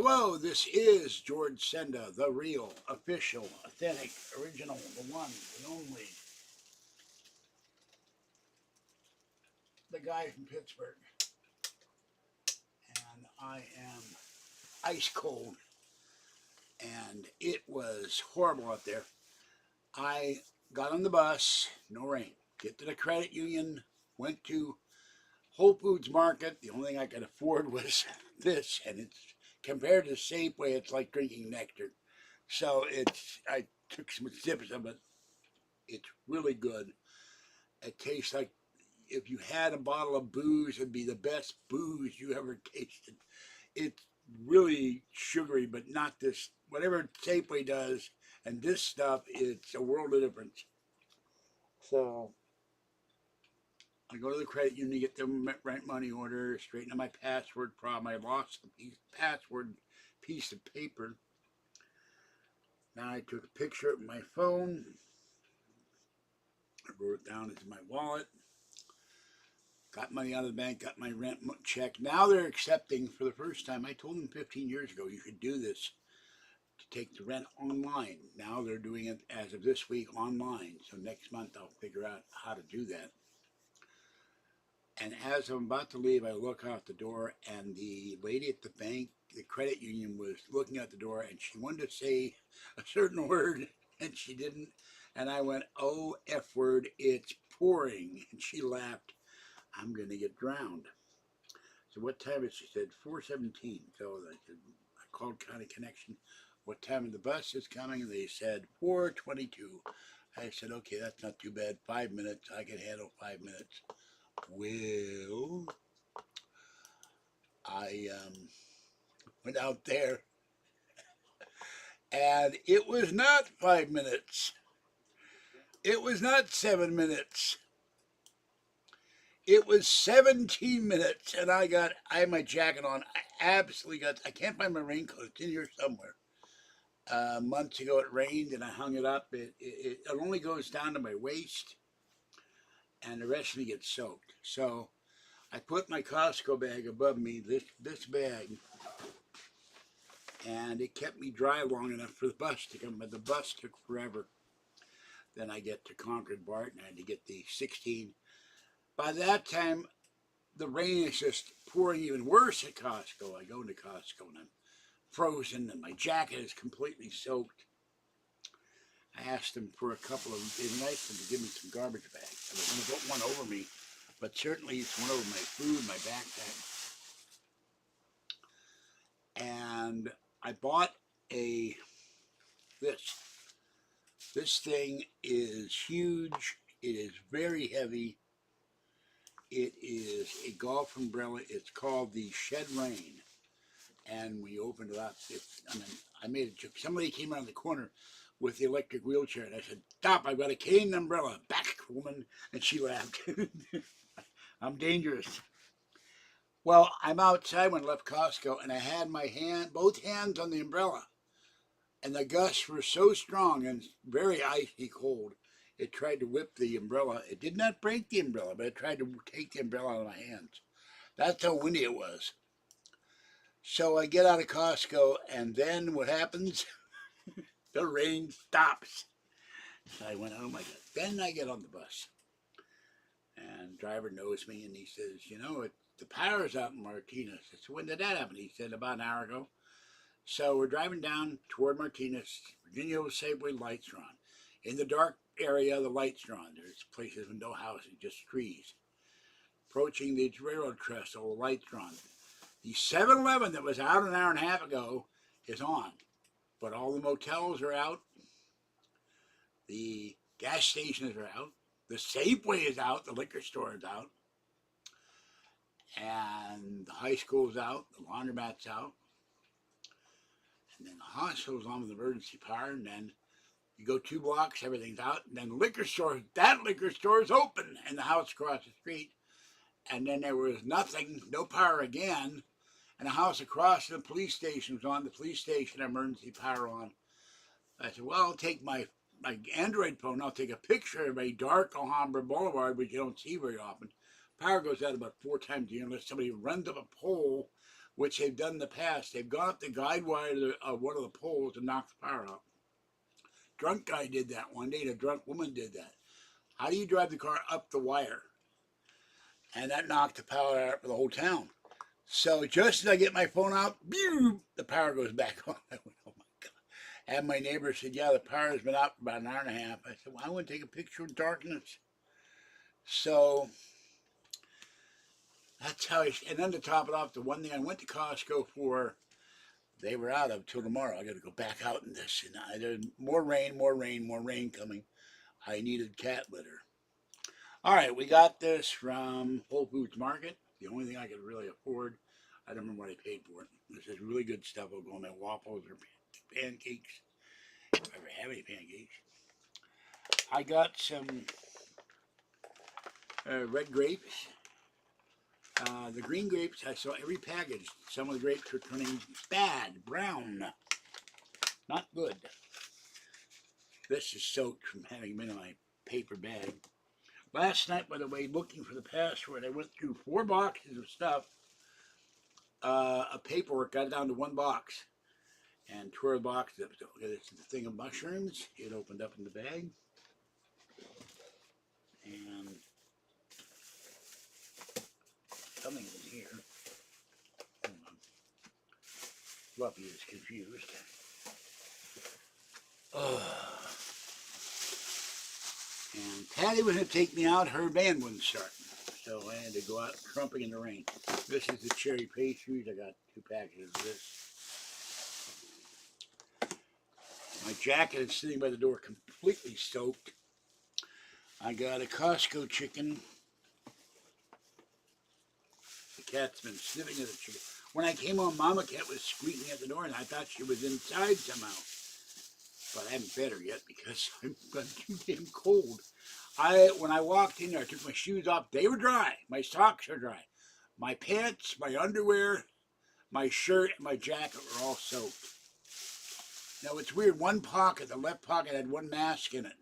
Hello, this is George Senda, the real, official, authentic, original, the one, the only, the guy from Pittsburgh. And I am ice cold, and it was horrible out there. I got on the bus, no rain. Get to the credit union, went to Whole Foods Market. The only thing I could afford was this, and it's compared to Safeway, it's like drinking nectar. So I took some sips of it. It's really good. It tastes like if you had a bottle of booze, it'd be the best booze you ever tasted. It's really sugary, but not this. Whatever Safeway does, and this stuff, it's a world of difference. So I go to the credit union, get the rent money order, straighten out my password problem. I lost the password piece of paper. Now I took a picture of my phone. I wrote it down into my wallet. Got money out of the bank, got my rent check. Now they're accepting for the first time. I told them 15 years ago you could do this to take the rent online. Now they're doing it as of this week online. So next month I'll figure out how to do that. And as I'm about to leave, I look out the door, and the lady at the bank, the credit union, was looking out the door, and she wanted to say a certain word, and she didn't. And I went, "Oh, F word, it's pouring." And she laughed. I'm going to get drowned. So what time is it? She said 4:17. So I said, I called County Connection. What time of the bus is coming? And they said 4:22. I said, okay, that's not too bad. 5 minutes. I can handle 5 minutes. Well, I went out there, and it was not 5 minutes. It was not 7 minutes. It was 17 minutes, and I had my jacket on. I can't find my raincoat. It's in here somewhere. Months ago it rained, and I hung it up. It only goes down to my waist, and the rest of me gets soaked. So I put my Costco bag above me, this bag, and it kept me dry long enough for the bus to come, but the bus took forever. Then I get to Concord BART, and I had to get the 16. By that time, the rain is just pouring even worse at Costco. I go into Costco, and I'm frozen, and my jacket is completely soaked. I asked them for a couple of, it'd be nice of them to give me some garbage bags. I was going to put one over me, but certainly it's one over my food, my backpack. And I bought this. This thing is huge. It is very heavy. It is a golf umbrella. It's called the Shed Rain. And we opened it up. I made a joke. Somebody came around the corner with the electric wheelchair, and I said, "Stop, I've got a cane umbrella. Back, woman." And she laughed. I'm dangerous. Well, I'm outside when I left Costco, and I had both hands on the umbrella. And the gusts were so strong and very icy cold, it tried to whip the umbrella. It did not break the umbrella, but it tried to take the umbrella out of my hands. That's how windy it was. So I get out of Costco, and then what happens? The rain stops. So I went, oh my God. Then I get on the bus, and the driver knows me, and he says, the power's out in Martinez. I said, when did that happen? He said, about an hour ago. So we're driving down toward Martinez. Virginia Safeway lights are on. In the dark area, the lights are on. There's places with no houses, just trees. Approaching the railroad trestle, the lights are on. The 7-Eleven that was out an hour and a half ago is on. But all the motels are out. The gas stations are out. The Safeway is out. The liquor store is out. And the high school's out. The laundromat's out. And then the hospital's on with emergency power. And then you go 2 blocks, everything's out. And then that liquor store is open. And the house across the street. And then there was nothing, no power again. And the house across the police station was on. The police station, emergency power on. I said, well, I'll take my Android phone. I'll take a picture of a dark Alhambra Boulevard, which you don't see very often. Power goes out about 4 times a year unless somebody runs up a pole which they've done in the past. They've gone up the guide wire of one of the poles and knocked the power out. Drunk guy did that one day, and a drunk woman did that. How do you drive the car up the wire? And that knocked the power out for the whole town. So just as I get my phone out, the power goes back on. I went, oh my God. And my neighbor said, yeah, the power has been out for about an hour and a half. I said, well, I want to take a picture of darkness. So that's how and then to top it off, the one thing I went to Costco for, they were out of till tomorrow. I got to go back out in this. And there's more rain coming. I needed cat litter. All right, we got this from Whole Foods Market. The only thing I could really afford. I don't remember what I paid for it. This is really good stuff. I'll go on my waffles or pancakes, if I ever have any pancakes. I got some red grapes. The green grapes, I saw every package. Some of the grapes were turning bad, brown. Not good. This is soaked from having been in my paper bag. Last night, by the way, looking for the password, I went through 4 boxes of stuff, of paperwork, got it down to 1 box, and tore the box up. So it's the thing of mushrooms. It opened up in the bag, and something in here. Fluffy is confused. And Patty was going to take me out. Her band wasn't starting. So I had to go out trumping in the rain. This is the cherry pastries. I got 2 packages of this. My jacket is sitting by the door completely soaked. I got a Costco chicken. The cat's been sniffing at the chicken. When I came home, Mama Cat was squeaking at the door, and I thought she was inside somehow. But I haven't fed her yet because I'm too damn cold. When I walked in there, I took my shoes off. They were dry. My socks are dry. My pants, my underwear, my shirt, and my jacket were all soaked. Now, it's weird. One pocket, the left pocket, had 1 mask in it.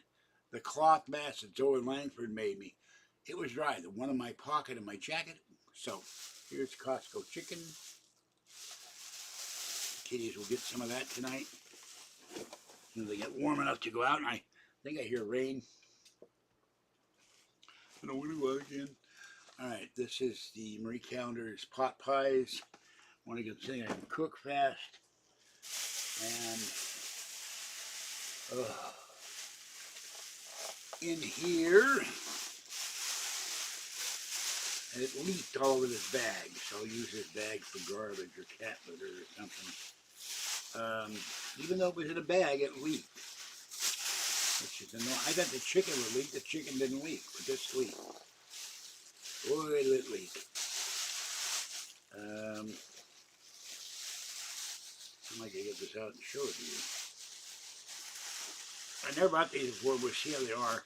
The cloth mask that Zoe Langford made me. It was dry. The one in my pocket and my jacket. So, here's Costco chicken. Kitties will get some of that tonight. As they get warm enough to go out, and I think I hear rain. I don't want to go again. All right, this is the Marie Callender's pot pies. One of the things I can cook fast. And in here, and it leaked all over this bag, so I'll use this bag for garbage or cat litter or something. Even though it was in a bag, it leaked. Which is annoying. I thought the chicken would leak. The chicken didn't leak, but this leaked. Boy, did it leak. I might get this out and show it to you. I never bought these before. We'll see how they are.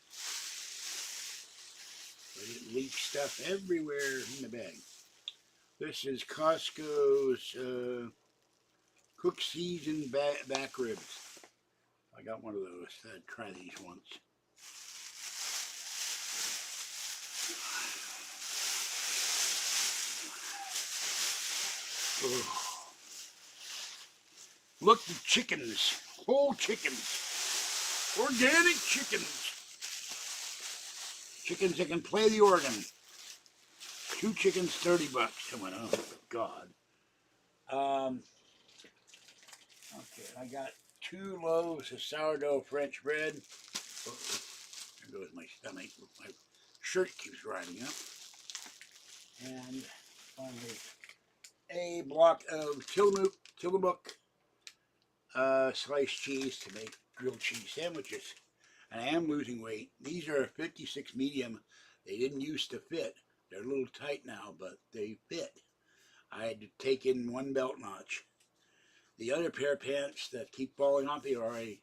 But it leaks stuff everywhere in the bag. This is Costco's cooked seasoned back ribs. I got one of those. I'd try these once. Oh. Look, the chickens. Whole chickens. Organic chickens. Chickens that can play the organ. 2 chickens, $30. I went, oh God. Okay, I got 2 loaves of sourdough French bread. There goes my stomach. My shirt keeps riding up. And finally, a block of Tillamook sliced cheese to make grilled cheese sandwiches. And I am losing weight. These are 56 medium. They didn't used to fit. They're a little tight now, but they fit. I had to take in 1 belt notch. The other pair of pants that keep falling off here are a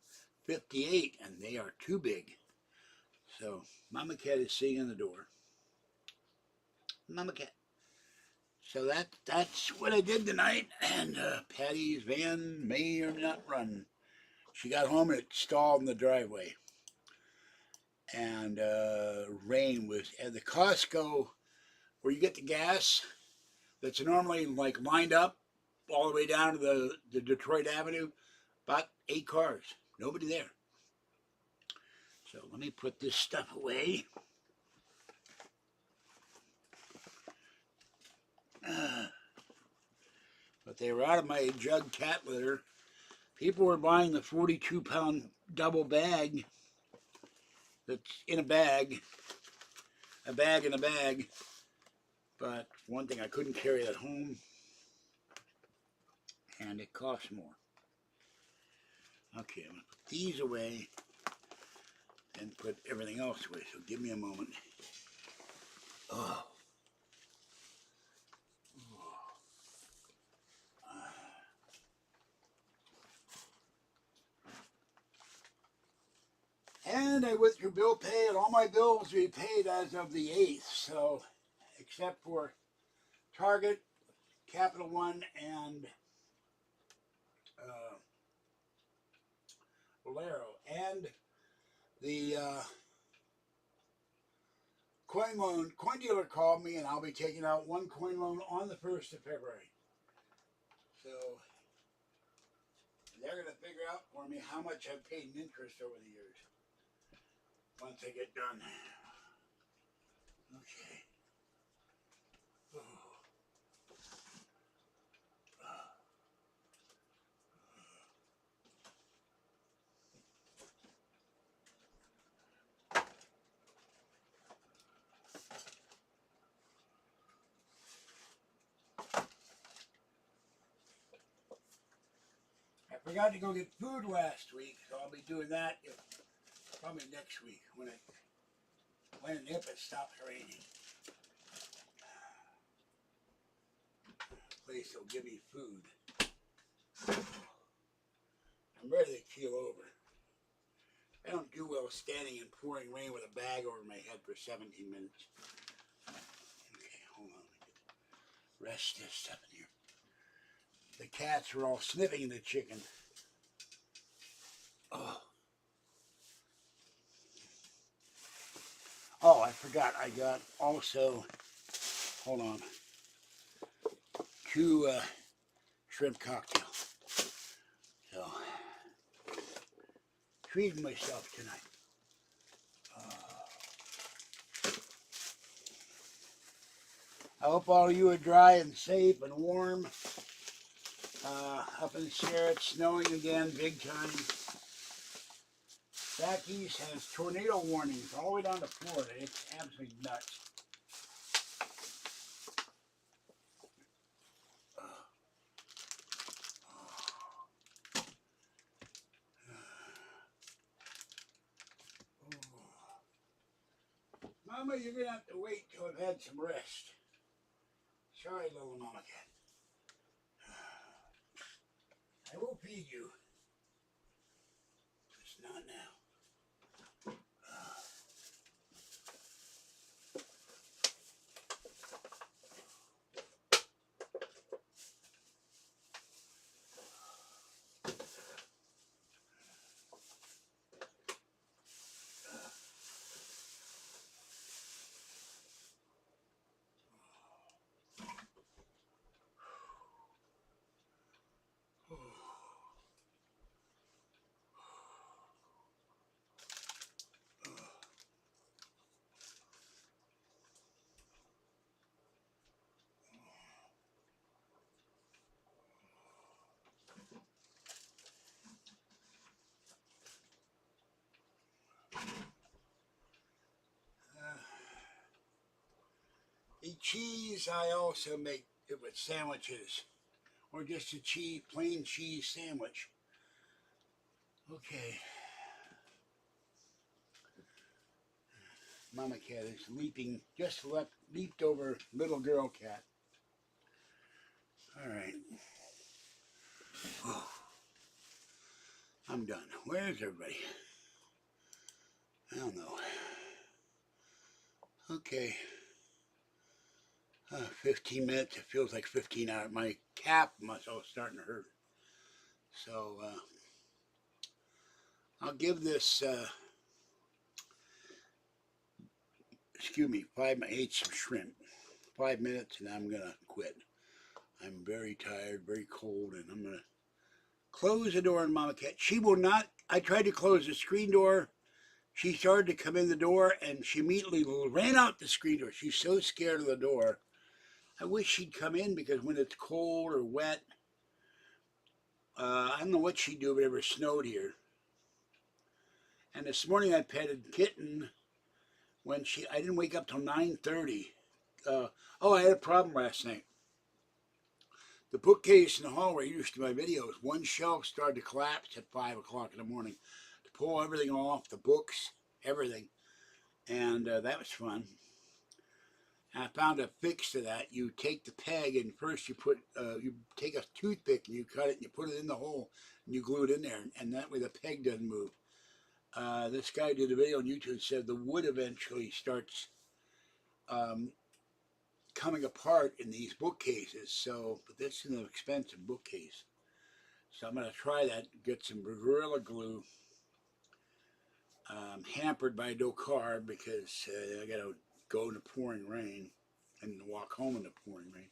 58, and they are too big. So, Mama Cat is sitting in the door. Mama Cat. So that's what I did tonight, and Patty's van may or not run. She got home and it stalled in the driveway. And rain was at the Costco where you get the gas that's normally like lined up all the way down to the Detroit Avenue, about 8 cars. Nobody there. So let me put this stuff away. But they were out of my jug cat litter. People were buying the 42-pound double bag that's in a bag in a bag. But one thing, I couldn't carry that home, and it costs more. Okay, I'm going to put these away and put everything else away, so give me a moment. Oh. And I went through bill pay, and all my bills will be paid as of the 8th, so except for Target, Capital One, and Valero. And the coin dealer called me, and I'll be taking out one coin loan on the 1st of February. So they're going to figure out for me how much I've paid in interest over the years once I get done. Okay. I forgot to go get food last week, so I'll be doing that probably next week when and if it stops raining. Place will give me food. I'm ready to keel over. I don't do well standing in pouring rain with a bag over my head for 17 minutes. Okay, hold on. Rest this stuff in here. The cats are all sniffing the chicken. Oh, I forgot. I got also, hold on, 2 shrimp cocktails. So, treating myself tonight. I hope all of you are dry and safe and warm. Up in the Sierra, it's snowing again, big time. Back east has tornado warnings all the way down to Florida. It's absolutely nuts. Mama, you're going to have to wait till I've had some rest. Sorry, little mama cat. I will feed you. Just not now. The cheese I also make it with sandwiches, or just a plain cheese sandwich. Okay. Mama cat is leaping, just leaped over little girl cat. All right. Oh, I'm done. Where's everybody? I don't know. Okay. 15 minutes. It feels like 15 hours. My calf muscle is starting to hurt. So I'll give this, excuse me, I ate some shrimp. 5 minutes and I'm going to quit. I'm very tired, very cold, and I'm going to close the door on Mama Cat. She will not. I tried to close the screen door. She started to come in the door, and she immediately ran out the screen door. She's so scared of the door. I wish she'd come in because when it's cold or wet, I don't know what she'd do if it ever snowed here. And this morning I petted Kitten when I didn't wake up till 9:30. Oh, I had a problem last night. The bookcase in the hall where I used to my videos, one shelf started to collapse at 5 o'clock in the morning to pull everything off, the books, everything. And that was fun. And I found a fix to that. You take the peg and first you take a toothpick and you cut it and you put it in the hole and you glue it in there. And that way the peg doesn't move. This guy did a video on YouTube and said the wood eventually starts coming apart in these bookcases. So, but this is an expensive bookcase. So I'm going to try that, get some Gorilla Glue. Hampered by no car because I got to go in the pouring rain and walk home in the pouring rain.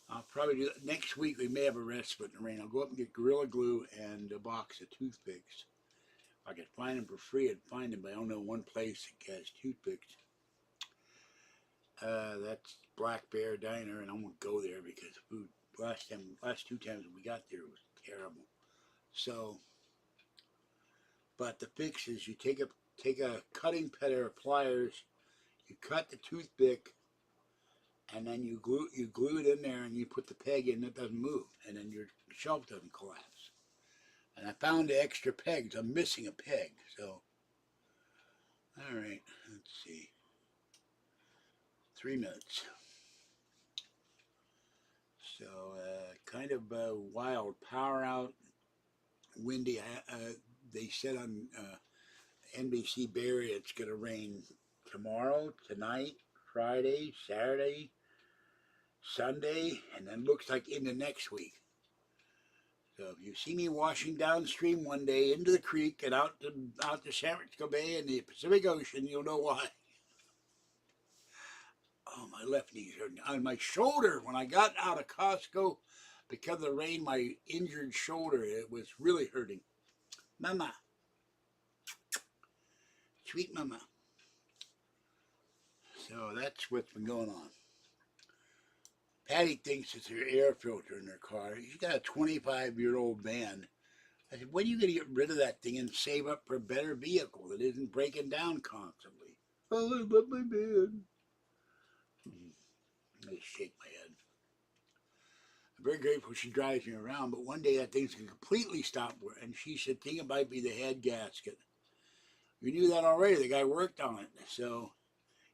I'll probably do that. Next week we may have a respite in the rain. I'll go up and get Gorilla Glue and a box of toothpicks. If I could find them for free, I'd find them, but I don't know one place that has toothpicks. That's Black Bear Diner, and I won't go there because food. Last two times we got there was terrible. So, but the fix is you take a cutting pair of pliers, you cut the toothpick, and then you glue it in there, and you put the peg in. It doesn't move, and then your shelf doesn't collapse. And I found the extra pegs. I'm missing a peg, so all right. Let's see. 3 minutes. So kind of wild, power out, windy. They said on NBC Bay Area it's going to rain tomorrow, tonight, Friday, Saturday, Sunday, and then looks like into next week. So if you see me washing downstream one day into the creek and out to San Francisco Bay and the Pacific Ocean, you'll know why. Oh, my left knee's hurting. On my shoulder, when I got out of Costco, because of the rain, my injured shoulder, it was really hurting. Mama. Sweet mama. So that's what's been going on. Patty thinks it's her air filter in her car. She's got a 25-year-old van. I said, when are you going to get rid of that thing and save up for a better vehicle that isn't breaking down constantly? Oh, I love my van. I just shake my head. I'm very grateful she drives me around, but one day that thing's going to completely stop. And she said, think it might be the head gasket. We knew that already. The guy worked on it. So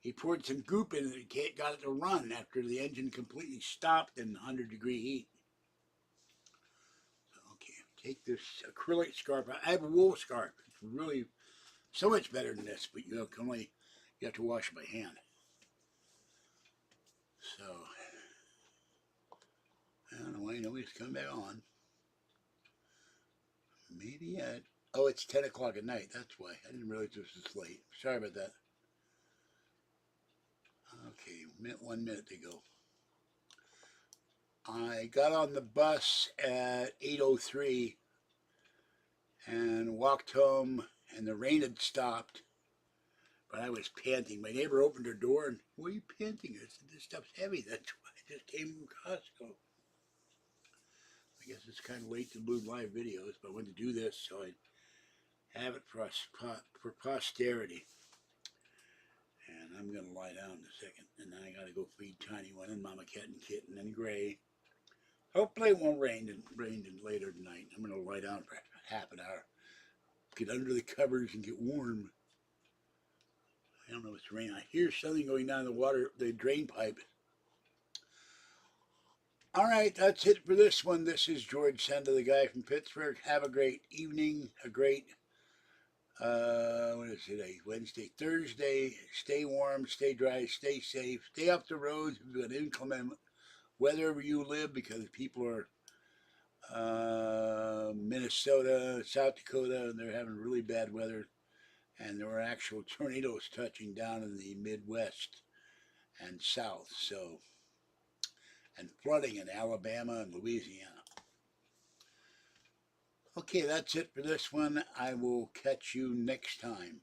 he poured some goop in it and got it to run after the engine completely stopped in 100-degree heat. Okay, take this acrylic scarf. I have a wool scarf. It's really so much better than this, but you have to wash it by hand. So I don't know why nobody's come back on. Maybe yet. Oh, it's 10 o'clock at night. That's why. I didn't realize this was late. Sorry about that. Okay, 1 minute to go. I got on the bus at 8:03 and walked home, and the rain had stopped, but I was panting. My neighbor opened her door and, "Why are you panting?" I said, "This stuff's heavy. That's why I just came from Costco." I guess it's kind of late to do live videos, but I wanted to do this so I'd have it for posterity. And I'm going to lie down in a second, and then I got to go feed Tiny One and Mama Cat and Kitten and Gray. Hopefully it won't rain later tonight. I'm going to lie down for half an hour, get under the covers and get warm. I don't know if it's raining. I hear something going down the drain pipe. All right, that's it for this one. This is George Senda, the guy from Pittsburgh. Have a great evening, a great, what is today? Wednesday, Thursday. Stay warm, stay dry, stay safe, stay off the roads. We've got inclement weather where you live because people are Minnesota, South Dakota, they're having really bad weather. And there were actual tornadoes touching down in the Midwest and South. So and flooding in Alabama and Louisiana. Okay, that's it for this one. I will catch you next time.